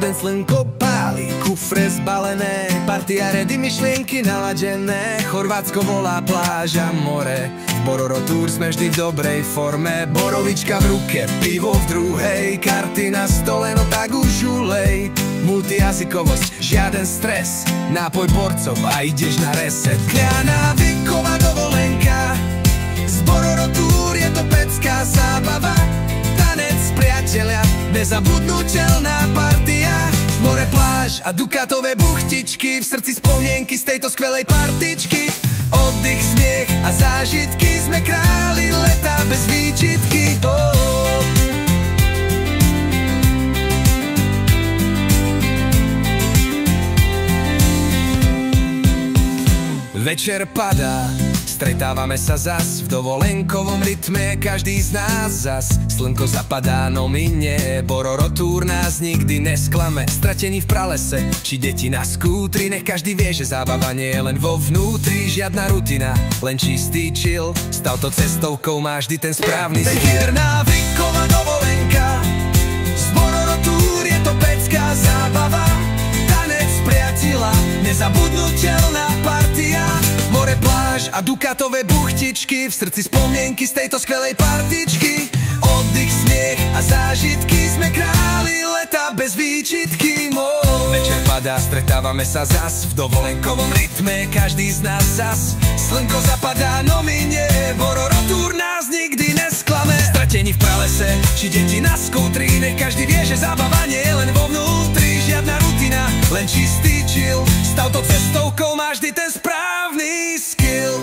deň slnko páli, kufre zbalené, partia redy, myšlienky naladené. Chorvátsko volá, pláža, more, v Bororo Tour sme vždy v dobrej forme. Borovička v ruke, pivo v druhej, karty na stole, no tak už ulej. Multijazykovosť, žiaden stres, nápoj borcov a ideš na reset. Kľaná veková dovolenka, z Bororo Tour je to pecká zábava. Tanec, priatelia, nezabudnutelná partia. More, pláž a dukatové buchtičky, v srdci spomienky z tejto skvelej partičky. Oddych, smiech a zážitky, sme králi leta bez výčitky. Večer padá, stretávame sa zas v dovolenkovom rytme, každý z nás zas. Slnko zapadá, no my nie, Bororo Tour nás nikdy nesklame. Stratení v pralese, či deti na skútri, nech každý vie, že zábava nie je len vo vnútri. Žiadna rutina, len čistý chill, s touto cestovkou má vždy ten správny styl. Večer návyková dovolenka, z Bororo Tour je to pecká zábava. Tanec, priateľa, nezabudnutelná partia. More, pláž a dukatové buchtičky, v srdci spomienky z tejto skvelej partičky. Oddych, smiech a zážitky, sme králi leta bez výčitky. Večer padá, stretávame sa zas v dovolenkovom rytme, každý z nás zas. Slnko zapadá, no my nie, Bororo Tour nás nikdy nesklame. Stratení v pralese, či deti na skútri, nech každý vie, že zábava nie je len vo vnútri. Žiadna rutina, len čistý chill, s touto cestovkou máš vždy ten správny skill.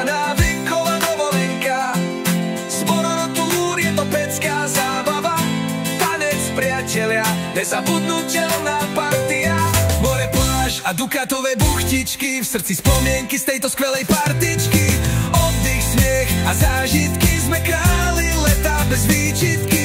Návyková dovolenka, z Bororo Tour je to pecká zábava. Tanec, priatelia, nezabudnutelná partia. More, pláž a dukatové buchtičky, v srdci spomienky z tejto skvelej partičky. Oddych, smiech a zážitky, sme králi leta bez výčitky.